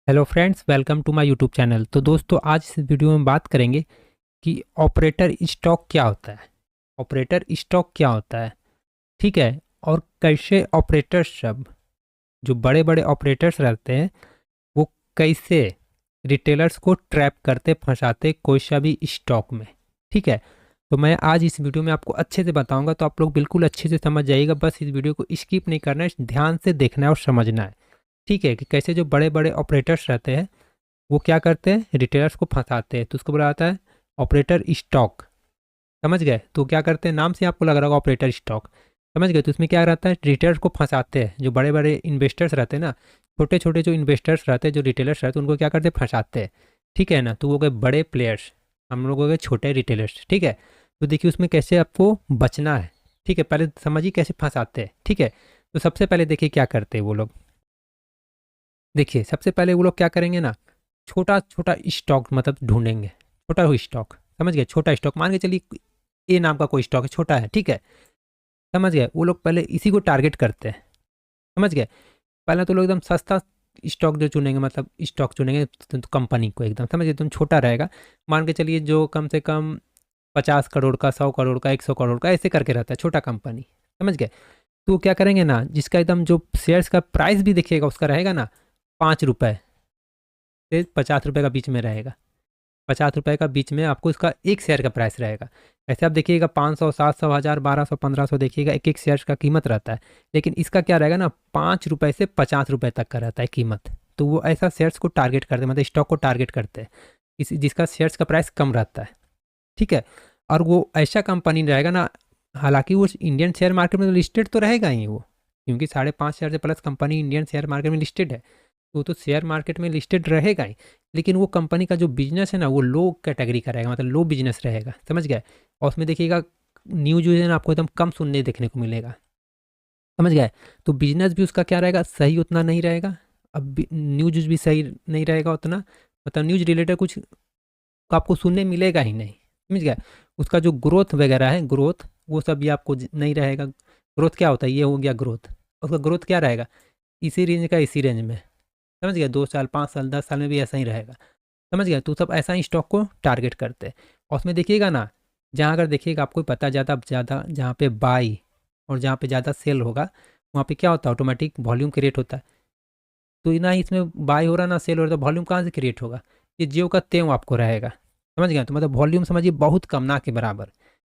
Hello friends, welcome to my YouTube channel. तो दोस्तों, आज इस वीडियो में बात करेंगे कि ऑपरेटर स्टॉक क्या होता है। ऑपरेटर स्टॉक क्या होता है, ठीक है। और कैसे ऑपरेटर्स, सब जो बड़े बड़े ऑपरेटर्स रहते हैं, वो कैसे रिटेलर्स को ट्रैप करते, फंसाते कोई सा भी स्टॉक में, ठीक है। तो मैं आज इस वीडियो में आपको अच्छे से बताऊंगा, तो आप लोग बिल्कुल अच्छे से समझ जाइएगा। बस इस वीडियो को स्किप नहीं करना है, ध्यान से देखना है और समझना है, ठीक है। कि कैसे जो बड़े बड़े ऑपरेटर्स रहते हैं वो क्या करते हैं, रिटेलर्स को फंसाते हैं। तो उसको बोला जाता है ऑपरेटर स्टॉक। समझ गए? तो क्या करते हैं, नाम से आपको लग रहा होगा ऑपरेटर स्टॉक। समझ गए? तो उसमें क्या रहता है, रिटेलर्स को फंसाते हैं। जो बड़े बड़े इन्वेस्टर्स रहते हैं ना, छोटे छोटे जो इन्वेस्टर्स रहते हैं, जो रिटेलर्स रहते हैं, उनको क्या करते हैं, फंसाते हैं, ठीक है ना। तो वो गए बड़े प्लेयर्स, हम लोग हो गए छोटे रिटेलर्स, ठीक है। तो देखिए उसमें कैसे आपको बचना है, ठीक है। पहले समझिए कैसे फंसाते हैं, ठीक है। तो सबसे पहले देखिए क्या करते हैं वो लोग। देखिए सबसे पहले वो लोग क्या करेंगे ना, छोटा छोटा स्टॉक मतलब ढूंढेंगे। छोटा हो स्टॉक, समझ गए? छोटा स्टॉक मान के चलिए ए नाम का कोई स्टॉक है, छोटा है, ठीक है। समझ गए? वो लोग पहले इसी को टारगेट करते हैं। समझ गए? पहले तो लोग एकदम सस्ता स्टॉक जो चुनेंगे, मतलब स्टॉक चुनेंगे तो कंपनी को एकदम, समझ गए, तुम छोटा रहेगा। मान के चलिए जो कम से कम 50 करोड़ का, 100 करोड़ का, 100 करोड़ का, ऐसे करके रहता है छोटा कंपनी। समझ गए? तो क्या करेंगे ना, जिसका एकदम जो शेयर्स का प्राइस भी देखिएगा उसका रहेगा ना, 5 रुपये से 50 रुपये का बीच में रहेगा। 50 रुपये का बीच में आपको इसका एक शेयर का प्राइस रहेगा। ऐसे आप देखिएगा 500, 700, 1000, 1200, 1500, देखिएगा एक एक शेयर का कीमत रहता है। लेकिन इसका क्या रहेगा ना, 5 रुपये से 50 रुपये तक का रहता है कीमत। तो वो ऐसा शेयर्स को टारगेट करते हैं, मतलब स्टॉक को टारगेट करते हैं, इस जिसका शेयर्स का प्राइस कम रहता है, ठीक है। और वो ऐसा कंपनी रहेगा ना, हालांकि वो इंडियन शेयर मार्केट में लिस्टेड तो रहेगा ही वो, क्योंकि 5.5 हजार से plus company Indian share market में लिस्टेड है। वो तो शेयर मार्केट में लिस्टेड रहेगा ही, लेकिन वो कंपनी का जो बिजनेस है ना, वो लो कैटेगरी का रहेगा, मतलब लो बिजनेस रहेगा। समझ गए? और उसमें देखिएगा न्यूज जो है ना, आपको एकदम कम सुनने देखने को मिलेगा। समझ गए? तो बिजनेस भी उसका क्या रहेगा, सही उतना नहीं रहेगा। अब न्यूज भी सही नहीं रहेगा उतना, मतलब न्यूज रिलेटेड कुछ आपको सुनने मिलेगा ही नहीं। समझ गए? उसका जो ग्रोथ वगैरह है, ग्रोथ वो सब भी आपको नहीं रहेगा। ग्रोथ क्या होता है, ये हो गया ग्रोथ। उसका ग्रोथ क्या रहेगा, इसी रेंज का, इसी रेंज में। समझ गए? 2 साल, 5 साल, 10 साल में भी ऐसा ही रहेगा। समझ गए? तो सब ऐसा ही स्टॉक को टारगेट करते हैं। और उसमें देखिएगा ना, जहाँ अगर देखिएगा आपको पता ज़्यादा ज़्यादा, जहाँ पे बाई और जहाँ पे ज़्यादा सेल होगा, वहाँ पे क्या होता है, ऑटोमेटिक वॉल्यूम क्रिएट होता है। तो ना ही इसमें बाई हो रहा ना सेल हो रहा, तो वॉल्यूम कहाँ से क्रिएट होगा? ये ज्यों का त्यों आपको रहेगा। समझ गए? तो मतलब वॉल्यूम समझिए बहुत कम, ना के बराबर।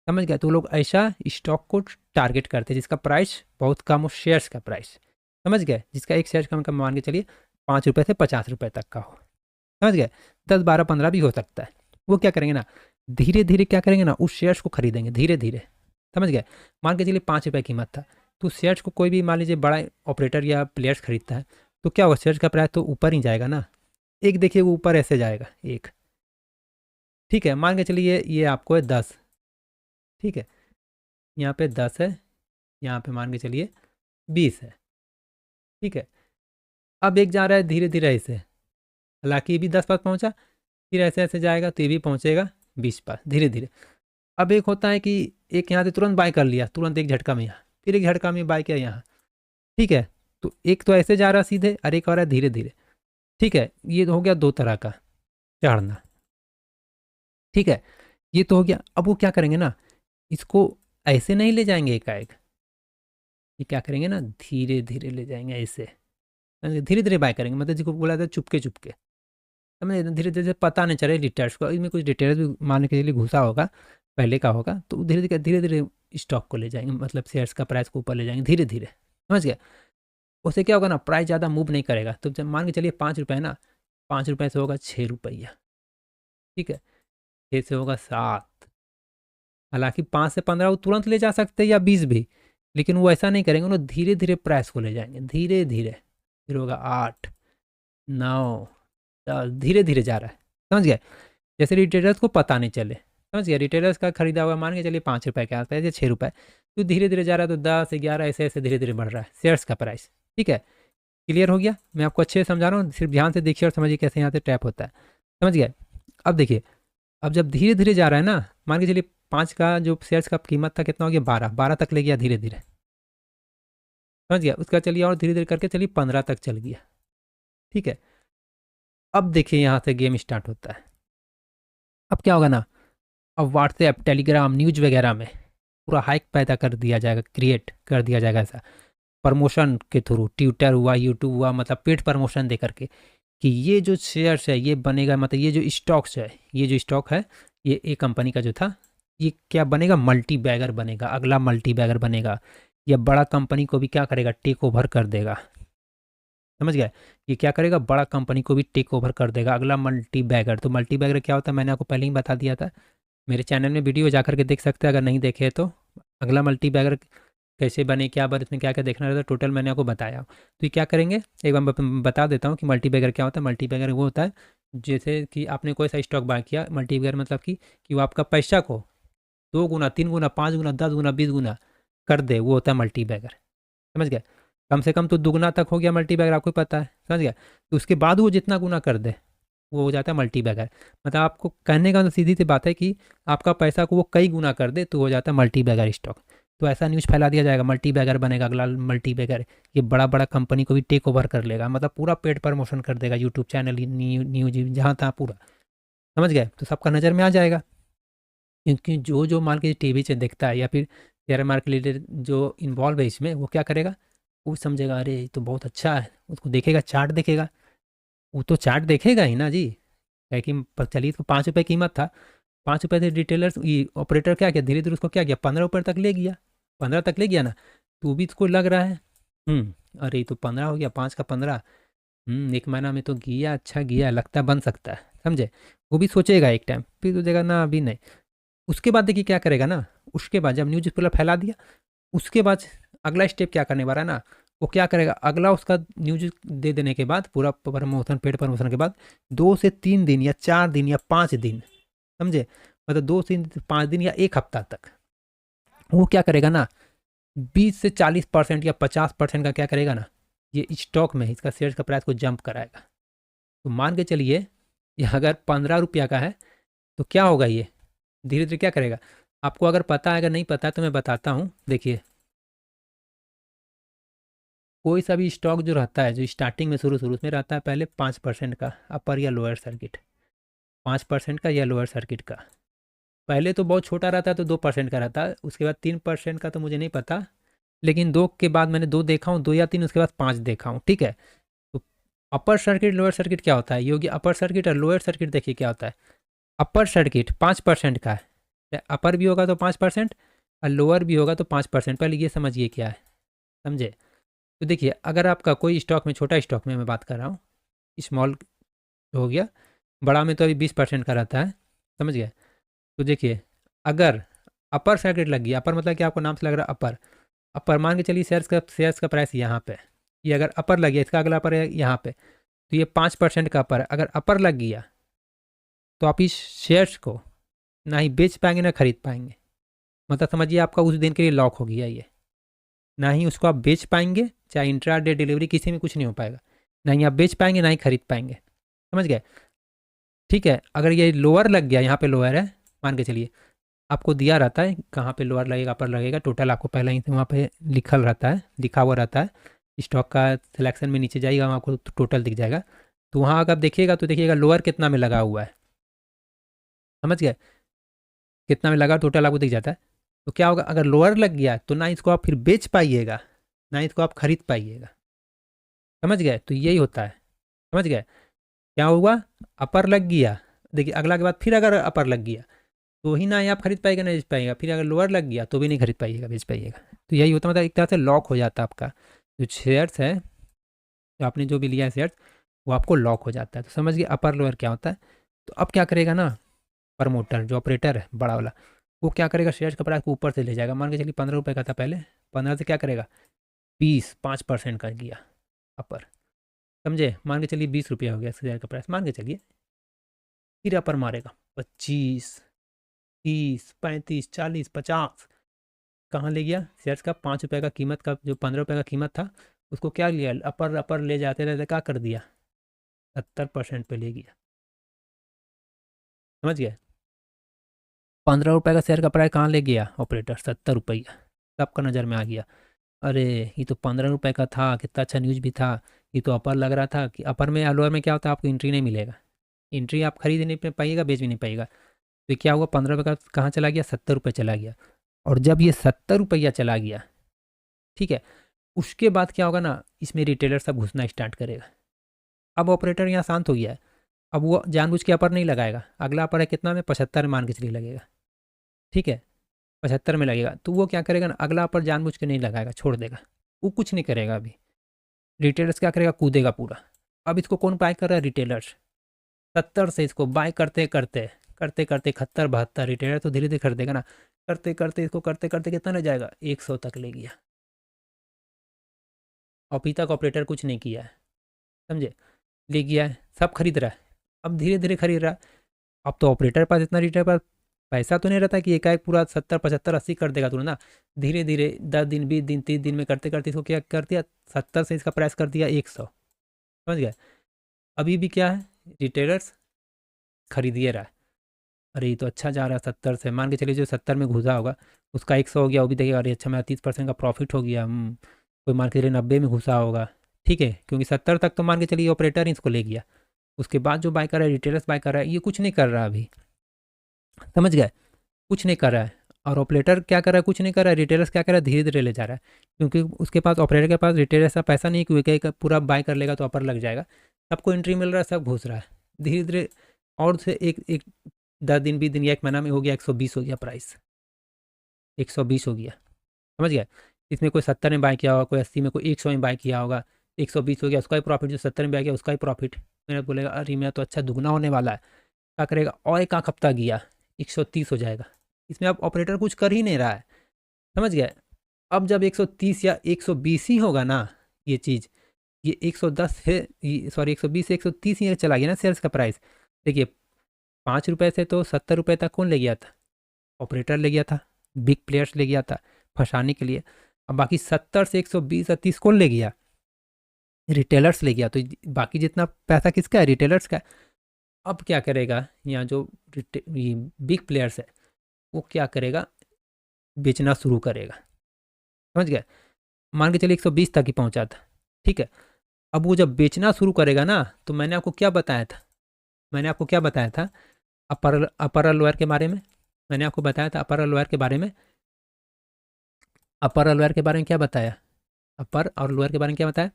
समझ गए? तो लोग ऐसा स्टॉक को टारगेट करते हैं जिसका प्राइस बहुत कम हो, शेयर्स का प्राइस। समझ गए? जिसका एक शेयर कम कम मान के चलिए 5 रुपये से 50 रुपये तक का हो। समझ गए? 10, 12, 15 भी हो सकता है। वो क्या करेंगे ना, धीरे धीरे क्या करेंगे ना, उस शेयर्स को खरीदेंगे धीरे धीरे। समझ गए? मान के चलिए 5 रुपये कीमत था, तो शेयर्स को कोई भी मान लीजिए बड़ा ऑपरेटर या प्लेयर्स खरीदता है, तो क्या होगा, शेयर्स का प्राइस तो ऊपर ही जाएगा ना। एक देखिए वो ऊपर ऐसे जाएगा एक, ठीक है। मान के चलिए ये आपको है 10, ठीक है। यहाँ पे 10 है, यहाँ पे मान के चलिए 20 है, ठीक है। अब एक जा रहा है धीरे धीरे ऐसे, हालांकि ये भी 10 पास पहुँचा, फिर ऐसे ऐसे जाएगा तो ये भी पहुँचेगा 20 पास धीरे धीरे। अब एक होता है कि एक यहाँ से तुरंत बाय कर लिया, तुरंत एक झटका में यहाँ, फिर एक झटका में बाय किया यहाँ, ठीक है। तो एक तो ऐसे जा रहा सीधे, और एक हो रहा है धीरे धीरे, ठीक है। ये तो हो गया दो तरह का चढ़ना, ठीक है। ये तो हो गया। अब वो क्या करेंगे ना, इसको ऐसे नहीं ले जाएंगे एकाएक, ये क्या करेंगे ना, धीरे धीरे ले जाएंगे ऐसे, धीरे धीरे बाय करेंगे, मतलब जिसको बोला था चुपके चुपके। समझे? धीरे धीरे पता नहीं चले डिटेल्स को, इसमें कुछ डिटेल्स भी मानने के लिए घुसा होगा, पहले का होगा। तो धीरे धीरे धीरे धीरे स्टॉक को ले जाएंगे, मतलब शेयर्स का प्राइस को ऊपर ले जाएंगे धीरे धीरे। समझ गए? उससे क्या होगा ना, प्राइस ज़्यादा मूव नहीं करेगा। तो जब मान के चलिए 5 रुपये है ना, 5 रुपये से होगा 6 रुपया, ठीक है। 6 से होगा 7। हालांकि 5 से 15 वो तुरंत ले जा सकते हैं, या 20 भी, लेकिन वो ऐसा नहीं करेंगे, उन्होंने धीरे धीरे प्राइस को ले जाएंगे धीरे धीरे। फिर होगा 8, 9, 10, धीरे धीरे जा रहा है। समझ गए? जैसे रिटेलर्स को पता नहीं चले। समझ गया? रिटेलर्स का खरीदा हुआ मान के चलिए 5 रुपये के आसपास या 6 रुपये, तो धीरे धीरे जा रहा है, तो 10, 11 ऐसे ऐसे धीरे धीरे बढ़ रहा है शेयर्स का प्राइस, ठीक है। क्लियर हो गया? मैं आपको अच्छे से समझा रहा हूँ, सिर्फ ध्यान से देखिए और समझिए कैसे यहाँ से टैप होता है। समझ गए? अब देखिए, अब जब धीरे धीरे जा रहा है ना, मान के चलिए 5 का जो शेयर्स का कीमत था कितना हो गया, 12, 12 तक ले गया धीरे धीरे। समझ गया? उसका चलिए और धीरे धीरे करके चलिए 15 तक चल गया, ठीक है। अब देखिए यहाँ से गेम स्टार्ट होता है। अब क्या होगा ना, अब व्हाट्सएप टेलीग्राम न्यूज वगैरह में पूरा हाइक पैदा कर दिया जाएगा, क्रिएट कर दिया जाएगा ऐसा, प्रमोशन के थ्रू, ट्विटर हुआ, यूट्यूब हुआ, मतलब पेड प्रमोशन दे करके कि ये जो शेयर्स है ये बनेगा, मतलब ये जो स्टॉक्स है, ये जो स्टॉक है, ये एक कंपनी का जो था, ये क्या बनेगा, मल्टी बैगर बनेगा, अगला मल्टी बैगर बनेगा। या बड़ा कंपनी को भी क्या करेगा, टेक ओवर कर देगा। समझ गया, ये क्या करेगा, बड़ा कंपनी को भी टेक ओवर कर देगा, अगला मल्टी बैगर। तो मल्टी बैगर क्या होता है, मैंने आपको पहले ही बता दिया था, मेरे चैनल में वीडियो जा करके देख सकते हैं अगर नहीं देखे तो। अगला मल्टी बैगर कैसे बने, क्या बने, इसमें क्या क्या देखना रहता है, टोटल मैंने आपको बताया। तो ये क्या करेंगे, एक बार बता देता हूँ कि मल्टी बैगर क्या होता है। मल्टी बैगर वो होता है जैसे कि आपने कोई सा स्टॉक बाय किया, मल्टी बैगर मतलब कि वो आपका पैसा को 2 गुना, 3 गुना, 5 गुना, 10 गुना, 20 गुना कर दे, वो होता है मल्टी बैगर। समझ गया, कम से कम तो दुगना तक हो गया मल्टी बैगर, आपको पता है। समझ गया, तो उसके बाद वो जितना गुना कर दे वो हो जाता है मल्टी बैगर। मतलब आपको कहने का तो सीधी सी बात है कि आपका पैसा को वो कई गुना कर दे तो हो जाता है मल्टी बैगर स्टॉक। तो ऐसा न्यूज़ फैला दिया जाएगा, मल्टी बैगर बनेगा, अगला मल्टी बैगर, ये बड़ा बड़ा कंपनी को भी टेक ओवर कर लेगा, मतलब पूरा पेड प्रमोशन कर देगा, यूट्यूब चैनल, न्यूज, जहाँ तहाँ पूरा। समझ गए, तो सबका नज़र में आ जाएगा। क्योंकि जो जो मान के टीवी से देखता है या फिर शेयर मार्केट रिलेटेड जो इन्वॉल्व है इसमें, वो क्या करेगा, वो समझेगा अरे ये तो बहुत अच्छा है, उसको देखेगा, चार्ट देखेगा, वो तो चार्ट देखेगा ही ना जी। है कि चलिए, तो 5 रुपये कीमत था, 5 रुपये से रिटेलर्स ये ऑपरेटर क्या किया, धीरे धीरे उसको क्या किया, 15 रुपये तक ले गया, 15 तक ले गया ना। तो भी इसको लग रहा है, अरे ये तो 15 हो गया, 5 का 15, एक महीना में तो गया, अच्छा गया, लगता है बन सकता है। समझे, वो भी सोचेगा एक टाइम, फिर सोचेगा ना अभी नहीं। उसके बाद देखिए क्या करेगा ना, उसके बाद जब न्यूज़ पूरा फैला दिया, उसके बाद अगला स्टेप क्या करने वाला है ना, वो क्या करेगा, अगला उसका न्यूज दे देने के बाद, पूरा प्रमोशन, पेड प्रमोशन के बाद 2 से 3 दिन या 4 दिन या 5 दिन, समझे, मतलब 2 से 5 दिन या एक हफ्ता तक, वो क्या करेगा ना, 20 से 40% या 50% का क्या करेगा ना, ये स्टॉक में इसका शेयर का प्राइस को जंप कराएगा। तो मान के चलिए, ये अगर 15 रुपया का है, तो क्या होगा, ये धीरे धीरे क्या करेगा, आपको अगर पता है, अगर नहीं पता है तो मैं बताता हूँ। देखिए, कोई सा भी स्टॉक जो रहता है, जो स्टार्टिंग में शुरू शुरू में रहता है, पहले 5% का अपर या लोअर सर्किट, 5% का या लोअर सर्किट का, पहले तो बहुत छोटा रहता है तो 2% का रहता है, उसके बाद 3% का, तो मुझे नहीं पता, लेकिन 2 के बाद मैंने 2 देखा हूँ, 2 या 3, उसके बाद 5 देखा हूँ, ठीक है। तो अपर सर्किट लोअर सर्किट क्या होता है, ये होगी अपर सर्किट, और लोअर सर्किट देखिए क्या होता है। अपर सर्किट 5% का है, अपर भी होगा तो 5%, और लोअर भी होगा तो 5%, पहले ये समझिए क्या है, समझे। तो देखिए, अगर आपका कोई स्टॉक में, छोटा स्टॉक में मैं बात कर रहा हूँ, स्मॉल हो गया, बड़ा में तो अभी 20% का रहता है। समझ गए, तो देखिए, अगर अपर सर्किट लग गया, अपर मतलब कि आपको नाम से लग रहा है अपर, अपर मान के चलिए शेयर्स का प्राइस यहाँ पे, ये अगर अपर लग गया, इसका अगला अपर है यहाँ पे, तो ये 5% का अपर है, अगर अपर लग गया तो आप इस शेयर्स को ना ही बेच पाएंगे ना खरीद पाएंगे, मतलब समझिए आपका उस दिन के लिए लॉक हो गया ये, ना ही उसको आप बेच पाएंगे, चाहे इंट्रा डे डिलीवरी किसी में कुछ नहीं हो पाएगा, ना ही आप बेच पाएंगे ना ही खरीद पाएंगे। समझ गए, ठीक है। अगर ये लोअर लग गया, यहाँ पे लोअर है, मान के चलिए, आपको दिया रहता है कहाँ पे लोअर लगेगा, अपर लगेगा, टोटल आपको पहले ही से वहाँ पे लिखल रहता है, लिखा हुआ रहता है, स्टॉक का सिलेक्शन में नीचे जाइएगा, वहाँ आपको टोटल दिख जाएगा। तो वहाँ अगर आप देखिएगा तो देखिएगा लोअर कितना में लगा हुआ है, समझ गए, कितना में लगा टोटल आपको दिख जाता है। तो क्या होगा, अगर लोअर लग गया तो ना इसको आप फिर बेच पाइएगा, ना इसको आप खरीद पाइएगा। समझ गए, तो यही होता है। समझ गए, क्या हुआ, अपर लग गया, देखिए अगला के बाद फिर अगर अपर लग गया तो ही ना ही आप खरीद पाएगा ना बेच पाएगा, फिर अगर लोअर लग गया तो भी नहीं खरीद पाइएगा बेच पाइएगा। तो यही होता है, मतलब एक तरह से लॉक हो जाता है आपका जो शेयर्स है, जो आपने जो भी लिया है शेयर्स, वो आपको लॉक हो जाता है। तो समझ गए अपर लोअर क्या होता है। तो अब क्या करेगा ना, प्रमोटर जो ऑपरेटर है बड़ा वाला, वो क्या करेगा, शेयर्स का प्राइस को ऊपर से ले जाएगा, मान के चलिए 15 रुपये का था पहले, 15 से क्या करेगा, 5% का गया अपर, समझे, मान के चलिए 20 रुपया हो गया शेयर का प्राइस, मान के चलिए, फिर अपर मारेगा 25, 30, 35, 40, 50, कहाँ ले गया, शेयर्स का 5 रुपये का कीमत का, जो 15 रुपये का कीमत था, उसको क्या लिया, अपर अपर ले जाते रहते क्या कर दिया, 70% पे ले गया। समझ गया, 15 रुपये का शेयर का प्राइस कहाँ ले गया ऑपरेटर, 70 रुपया, सबका नज़र में आ गया। अरे ये तो 15 रुपये का था, कितना अच्छा न्यूज़ भी था, ये तो अपर लग रहा था कि अपर में या लोअर में क्या होता है, आपको एंट्री नहीं मिलेगा, एंट्री आप खरीद नहीं पाइएगा, बेच भी नहीं पाइएगा। तो क्या हुआ, 15 रुपये का कहाँ चला गया, 70 रुपये चला गया। और जब ये 70 रुपया चला गया, ठीक है, उसके बाद क्या होगा ना, इसमें रिटेलर सब घुसना स्टार्ट करेगा। अब ऑपरेटर यहाँ शांत हो गया है, अब वो जानबूझ के अपर नहीं लगाएगा, अगला अपर है कितना में, 75 मान के चलिए लगेगा, ठीक है, 75 में लगेगा, तो वो क्या करेगा ना, अगला अपर जानबूझ के नहीं लगाएगा, छोड़ देगा, वो कुछ नहीं करेगा। अभी रिटेलर्स क्या करेगा, कूदेगा पूरा। अब इसको कौन बाय कर रहा है, रिटेलर्स। 70 से इसको बाय करते करते करते करते 71 72, रिटेलर तो धीरे धीरे खरीदेगा ना, करते करते इसको करते करते कितना ले जाएगा, 100 तक ले गया। अभी तक ऑपरेटर कुछ नहीं किया है, समझे, ले गया है, सब खरीद रहा है, अब धीरे धीरे खरीद रहा है। अब तो ऑपरेटर पास इतना, रिटेलर पास पैसा तो नहीं रहता कि एकाएक पूरा 70 75 80 कर देगा तुरंत ना, धीरे धीरे 10 दिन 20 दिन 30 दिन में करते करते इसको क्या कर दिया, 70 से इसका प्राइस कर दिया 100, समझ गया। अभी भी क्या है, रिटेलर्स खरीदिए रहा है, अरे ये तो अच्छा जा रहा है, 70 से मान के चलिए जो 70 में घुसा होगा उसका 100 हो गया, वो भी देखिए अरे अच्छा मेरा 30% का प्रॉफिट हो गया। कोई मान के चलिए 90 में घुसा होगा, ठीक है, क्योंकि 70 तक तो मान के चलिए ऑपरेटर ही इसको ले गया। उसके बाद जो बाय कर रहा है, रिटेलर्स बाय कर रहा है, ये कुछ नहीं कर रहा अभी, समझ गए, कुछ नहीं कर रहा है। और ऑपरेटर क्या कर रहा है, कुछ नहीं कर रहा है, रिटेलर्स क्या कर रहा है, धीरे धीरे ले जा रहा है, क्योंकि उसके पास, ऑपरेटर के पास रिटेलर्स का पैसा नहीं है कि पूरा बाय कर लेगा तो अपर लग जाएगा। सबको एंट्री मिल रहा है, सब घुस रहा है धीरे धीरे। और से एक एक 10 दिन 20 दिन या 1 महीना में हो गया 120 हो गया प्राइस, 120 हो गया, समझ गया। इसमें कोई 70 में बाय किया होगा, कोई 80 में, कोई 100 में बाय किया होगा, 120 हो गया, उसका ही प्रॉफिट, जो 70 में बाय किया उसका ही प्रॉफिट। मेरा बोलेगा अरे मेरा तो अच्छा दुगना होने वाला है, क्या करेगा, और एक आख हफ्ता गया 130 हो जाएगा। इसमें अब ऑपरेटर कुछ कर ही नहीं रहा है, समझ गए। अब जब 130 या 120 ही होगा ना ये चीज़, ये 110 है, सॉरी 120 से 130 ही चला गया ना सेल्स का प्राइस। देखिए 5 रुपये से तो 70 रुपये तक कौन ले गया था, ऑपरेटर ले गया था, बिग प्लेयर्स ले गया था फंसाने के लिए। अब बाकी 70 से 120 या 30 कौन ले गया, रिटेलर्स ले गया। तो बाकी जितना पैसा किसका है, रिटेलर्स का। अब क्या करेगा, यहाँ जो बिग प्लेयर्स है वो क्या करेगा, बेचना शुरू करेगा, समझ गया। मान के चलिए 120 तक ही पहुँचा था, ठीक है। अब वो जब बेचना शुरू करेगा ना, तो मैंने आपको क्या बताया था, मैंने आपको क्या बताया था, अपर अपर और लोअर के बारे में, मैंने आपको बताया था अपर और लोअर के बारे में, अपर और लोअर के बारे में क्या बताया, अपर और लोअर के बारे में क्या बताया।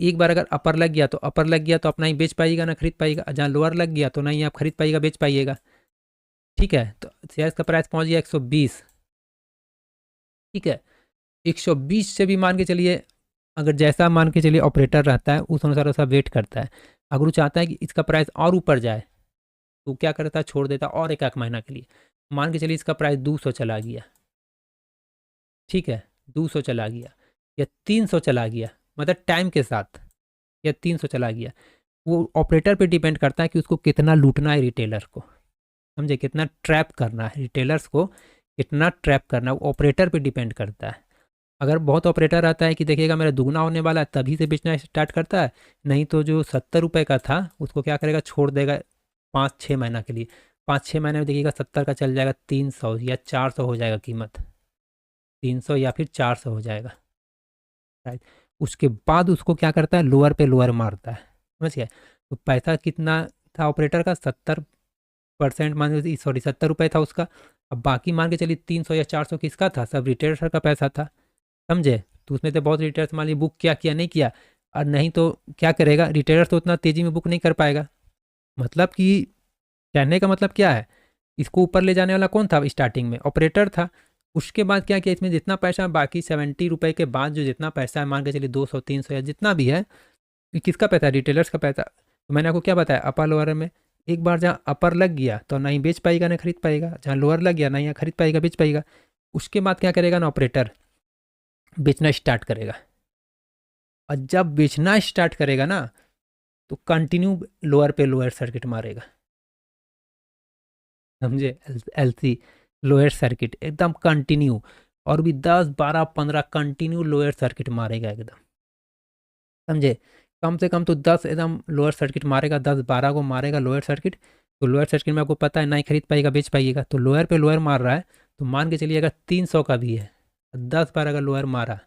एक बार अगर अपर लग गया तो, अपर लग गया तो अपना ही बेच पाइएगा ना खरीद पाइएगा, जहाँ लोअर लग गया तो नहीं आप खरीद पाइएगा बेच पाइएगा, ठीक है। तो शेयर का प्राइस पहुंच गया 120, ठीक है। 120 से भी मान के चलिए, अगर जैसा मान के चलिए ऑपरेटर रहता है उस अनुसार उसका वेट करता है। अगर वो चाहता है कि इसका प्राइस और ऊपर जाए तो क्या करता है, छोड़ देता और एक आध महीना के लिए। मान के चलिए इसका प्राइस 200 चला गया, ठीक है, 200 चला गया या 300 चला गया, मतलब टाइम के साथ, या 300 चला गया, वो ऑपरेटर पे डिपेंड करता है कि उसको कितना लूटना है रिटेलर को, समझे, कितना ट्रैप करना है रिटेलर्स को, कितना ट्रैप करना है वो ऑपरेटर पे डिपेंड करता है। अगर बहुत ऑपरेटर आता है कि देखिएगा मेरा दुगना होने वाला है तभी से बेचना स्टार्ट करता है, नहीं तो जो 70 रुपये का था उसको क्या करेगा, छोड़ देगा 5 6 महीना के लिए। 5 6 महीने में देखिएगा 70 का चल जाएगा 300 या 400 हो जाएगा कीमत, 300 या फिर 400 हो जाएगा, राइट। उसके बाद उसको क्या करता है, लोअर पे लोअर मारता है, समझ गया। तो पैसा कितना था ऑपरेटर का, 70% मान के, सॉरी 70 रुपये था उसका। अब बाकी मान के चलिए 300 या 400 किसका था, सब रिटेलर का पैसा था, समझे। तो उसमें से बहुत रिटेलर्स मान लीजिए बुक किया नहीं किया, और नहीं तो क्या करेगा, रिटेलर तो उतना तेज़ी में बुक नहीं कर पाएगा। मतलब कि कहने का मतलब क्या है, इसको ऊपर ले जाने वाला कौन था, स्टार्टिंग में ऑपरेटर था। उसके बाद क्या किया, इसमें जितना पैसा बाकी 70 रुपये के बाद जो जितना पैसा है, मान के चलिए 200 300 या जितना भी है, ये किसका पैसा है, रिटेलर्स का पैसा। तो मैंने आपको क्या बताया, अपर लोअर में एक बार जहाँ अपर लग गया तो नहीं बेच पाएगा ना खरीद पाएगा, जहाँ लोअर लग गया नहीं खरीद पाएगा बेच पाएगा। उसके बाद क्या करेगा ना, ऑपरेटर बेचना स्टार्ट करेगा। और जब बेचना स्टार्ट करेगा ना, तो कंटिन्यू लोअर पे लोअर सर्किट मारेगा, समझे, एलसी लोअर सर्किट एकदम कंटिन्यू। और भी 10 12 15 कंटिन्यू लोअर सर्किट मारेगा एकदम, समझे। कम से कम तो 10 एकदम लोअर सर्किट मारेगा, 10 12 को मारेगा लोअर सर्किट। तो लोअर सर्किट में आपको पता है नहीं खरीद पाएगा बेच पाइएगा, तो लोअर पे लोअर मार रहा है। तो मान के चलिए अगर 300 का भी है, 10 बार अगर लोअर मारा,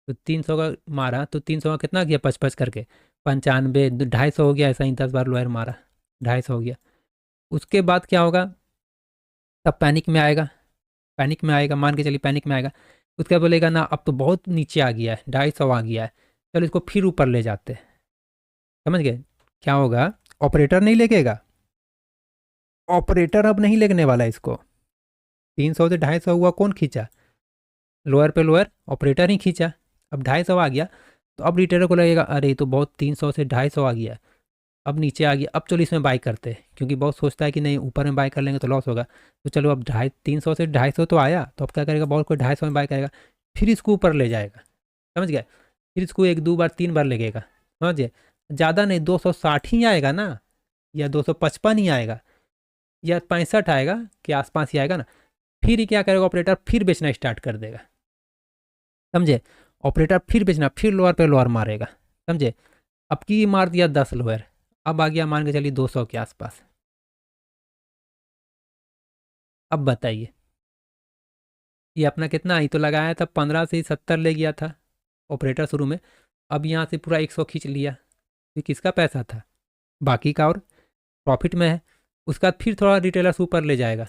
तो 300 का मारा तो 300 का कितना किया, 55 करके 95, 250 हो गया। ऐसा ही 10 बार लोअर मारा, 250 हो गया। उसके बाद क्या होगा, तब पैनिक में आएगा, पैनिक में आएगा, मान के चलिए पैनिक में आएगा। उसके बाद बोलेगा ना अब तो बहुत नीचे आ गया है, 250 आ गया है, चलो इसको फिर ऊपर ले जाते हैं। समझ गए? क्या होगा, ऑपरेटर नहीं लेकेगा, ऑपरेटर अब नहीं लेने वाला इसको। 300 से 250 हुआ, कौन खींचा, लोअर पे लोअर ऑपरेटर ही खींचा। अब 250 आ गया, तो अब रिटेलर को लगेगा अरे ये तो बहुत 300 से 250 आ गया, अब नीचे आ गया, अब चलो इसमें बाई करते हैं, क्योंकि बहुत सोचता है कि नहीं ऊपर में बाई कर लेंगे तो लॉस होगा। तो चलो अब 300 से 250 तो आया, तो अब क्या करेगा, बहुत कोई 250 में बाई करेगा, फिर इसको ऊपर ले जाएगा। समझ गया? फिर इसको 1 2 बार 3 बार लगेगा। समझिए? ज़्यादा नहीं, 260 ही आएगा ना, या 255 ही आएगा, या 65 आएगा के आसपास ही आएगा ना। फिर ही क्या करेगा ऑपरेटर, फिर बेचना स्टार्ट कर देगा। समझे? ऑपरेटर फिर बेचना, फिर लोअर पे लोअर मारेगा। समझे? अब की मार दिया 10 लोअर, अब आ गया मान के चलिए 200 के आसपास। अब बताइए, ये अपना कितना ही तो लगाया था, 15 से 70 ले गया था ऑपरेटर शुरू में। अब यहाँ से पूरा 100 खींच लिया, ये किसका पैसा था, बाकी का, और प्रॉफिट में है। उसका बाद फिर थोड़ा रिटेलर्स ऊपर ले जाएगा।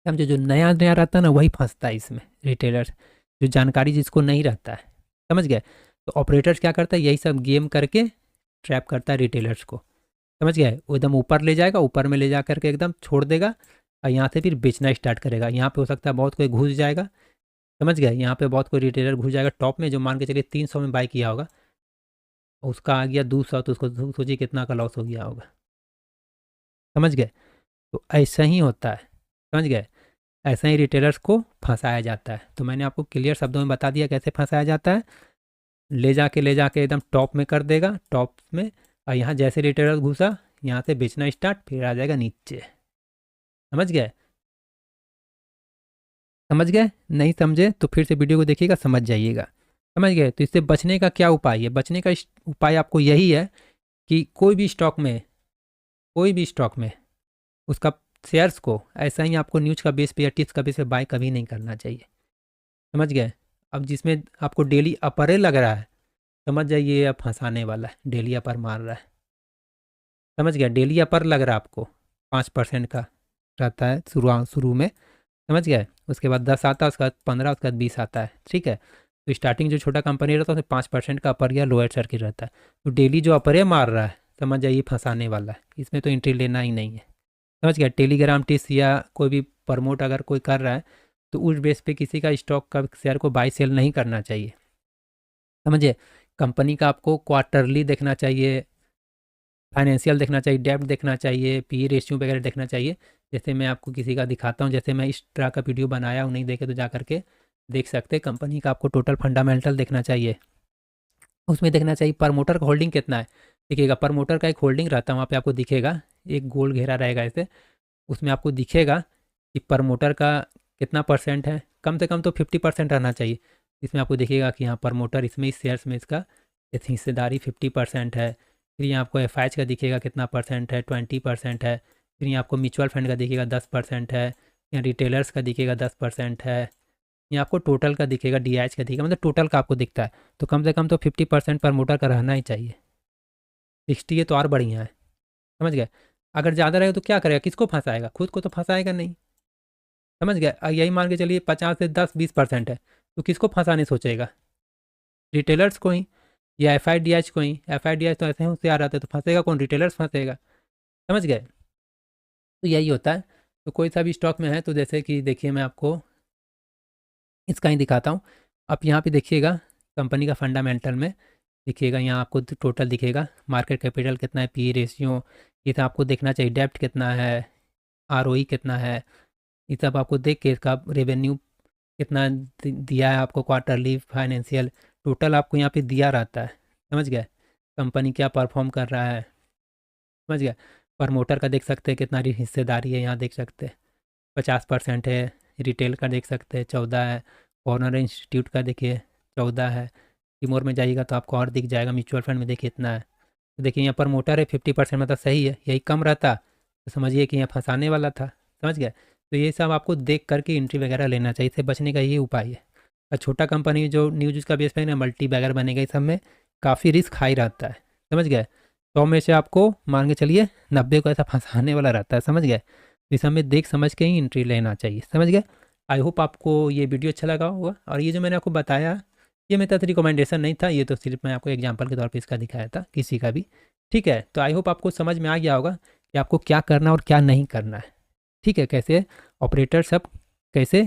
समझे? जो नया नया रहता है ना वही फंसता है इसमें, रिटेलर्स, जो जानकारी जिसको नहीं रहता है। समझ गए? तो ऑपरेटर्स क्या करता है, यही सब गेम करके ट्रैप करता है रिटेलर्स को। समझ गए? वो एकदम ऊपर ले जाएगा, ऊपर में ले जा करके एकदम छोड़ देगा, और यहाँ से फिर बेचना स्टार्ट करेगा। यहाँ पे हो सकता है बहुत कोई घुस जाएगा। समझ गए? यहाँ पे बहुत कोई रिटेलर घुस जाएगा टॉप में, जो मान के चलिए 300 में बाई किया होगा, उसका आ गया 200, तो उसको सोचिए कितना का लॉस हो गया होगा। समझ गए? तो ऐसा ही होता है। समझ गए? ऐसा ही रिटेलर्स को फंसाया जाता है। तो मैंने आपको क्लियर शब्दों में बता दिया कैसे फंसाया जाता है। ले जाके एकदम टॉप में कर देगा, टॉप में, और यहाँ जैसे रिटेलर घुसा, यहाँ से बेचना स्टार्ट, फिर आ जाएगा नीचे। समझ गए? समझ गए? नहीं समझे तो फिर से वीडियो को देखिएगा, समझ जाइएगा। समझ गए? तो इससे बचने का क्या उपाय है, बचने का उपाय आपको यही है कि कोई भी स्टॉक में उसका शेयर्स को ऐसा ही आपको न्यूज का बेस पे या टिप्स का बेस पे बाय कभी नहीं करना चाहिए। समझ गए? अब जिसमें आपको डेली अपर लग रहा है, समझ जाइए अब फंसाने वाला है, डेली अपर मार रहा है। समझ गया? डेली अपर लग रहा है आपको, 5% का रहता है शुरू में। समझ गए? उसके बाद 10 आता है, उसके बाद 15, उसके बाद 20 आता है। ठीक है? तो स्टार्टिंग जो छोटा कंपनी रहता है उसमें 5% का अपर या लोअर सर्किट रहता है। तो डेली जो अपर मार रहा है, समझ जाइए फंसाने वाला है, इसमें तो एंट्री लेना ही नहीं है। समझ गया? टेलीग्राम टिप्स या कोई भी प्रमोट अगर कोई कर रहा है, तो उस बेस पे किसी का स्टॉक का शेयर को बाई सेल नहीं करना चाहिए। समझिए? कंपनी का आपको क्वार्टरली देखना चाहिए, फाइनेंशियल देखना चाहिए, डेब्ट देखना चाहिए, पी रेशियो वगैरह देखना चाहिए। जैसे मैं आपको किसी का दिखाता हूँ, जैसे मैं इस तरह का वीडियो बनाया हूँ, नहीं देखे तो जा करके देख सकते हैं। कंपनी का आपको टोटल फंडामेंटल देखना चाहिए, उसमें देखना चाहिए प्रमोटर का होल्डिंग कितना है। देखिएगा प्रमोटर का एक होल्डिंग रहता है, वहाँ पे आपको दिखेगा, एक गोल घेरा रहेगा ऐसे, उसमें आपको दिखेगा कि प्रमोटर का कितना परसेंट है। कम से कम तो 50% रहना चाहिए। इसमें आपको दिखेगा कि यहाँ प्रमोटर, इसमें इस शेयर्स में इसका हिस्सेदारी 50% है। फिर यहाँ आपको एफ का दिखेगा कितना परसेंट है, 20% है। फिर यहाँ आपको म्यूचुअल फंड का दिखेगा 10% है। यहाँ रिटेलर्स का दिखेगा 10% है। यहाँ आपको टोटल का दिखेगा, डी का दिखेगा, मतलब टोटल का आपको दिखता है। तो कम से कम तो 50% प्रमोटर का रहना ही चाहिए। 60 है तो और बढ़िया है। समझ गए? अगर ज़्यादा रहेगा तो क्या करेगा, किसको फंसाएगा, खुद को तो फंसाएगा नहीं। समझ गए? यही मान के चलिए 50 से 10-20% है, तो किसको फंसाने सोचेगा, रिटेलर्स को ही, या एफ को ही। एफ तो ऐसे ही होशियार रहते, तो फंसेगा कौन, रिटेलर्स फंसेगा। समझ गए? तो यही होता है। तो कोई सा भी स्टॉक में है, तो जैसे कि देखिए मैं आपको इसका ही दिखाता हूँ। आप यहाँ पे देखिएगा कंपनी का फंडामेंटल में, दिखिएगा यहाँ आपको टोटल दिखेगा, मार्केट कैपिटल कितना है, पी रेशियो, ये सब आपको देखना चाहिए, डेप्ट कितना है, आर कितना है, ये सब आपको देख के इसका रेवेन्यू कितना दिया है आपको, क्वार्टरली फाइनेंशियल टोटल आपको यहाँ पे दिया रहता है। समझ गए? कंपनी क्या परफॉर्म कर रहा है। समझ गए? प्रमोटर का देख सकते हैं कितना हिस्सेदारी है, यहाँ देख सकते हैं 50% है। रिटेल का देख सकते हैं 14 है। कॉर्नर इंस्टीट्यूट का देखिए 14 है। टिमोर में जाइएगा तो आपको और दिख जाएगा। म्यूचुअल फंड में देखिए इतना है। तो देखिए यहाँ प्रमोटर है 50%, मतलब सही है। यही कम रहता तो समझिए कि यहाँ फंसाने वाला था। समझ गए? तो ये सब आपको देख करके एंट्री वगैरह लेना चाहिए, इससे बचने का ये उपाय है। और छोटा कंपनी जो न्यूज का बेस पे ना मल्टी बैगर बनेगा, इस सब में काफ़ी रिस्क हाई रहता है, समझ गए। 100 में से आपको मान के चलिए 90 को ऐसा फंसाने वाला रहता है, समझ गए। इस सब में देख समझ के ही एंट्री लेना चाहिए, समझ गए। आई होप आपको ये वीडियो अच्छा लगा होगा। और ये जो मैंने आपको बताया, ये मेरा तरफ रिकमेंडेशन नहीं था, ये तो सिर्फ मैं आपको एग्जांपल के तौर पे इसका दिखाया था, किसी का भी। ठीक है, तो आई होप आपको समझ में आ गया होगा कि आपको क्या करना और क्या नहीं करना है। ठीक है, कैसे ऑपरेटर सब कैसे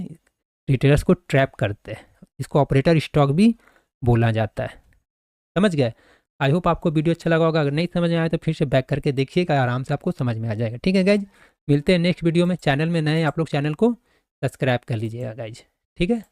रिटेलर्स को ट्रैप करते हैं, इसको ऑपरेटर स्टॉक भी बोला जाता है, समझ गए। आई होप आपको वीडियो अच्छा लगा होगा। अगर नहीं समझ में आया तो फिर से बैक करके देखिएगा, आराम से आपको समझ में आ जाएगा। ठीक है गाइज, मिलते हैं नेक्स्ट वीडियो में। चैनल में नए आप लोग चैनल को सब्सक्राइब कर लीजिएगा गाइज, ठीक है।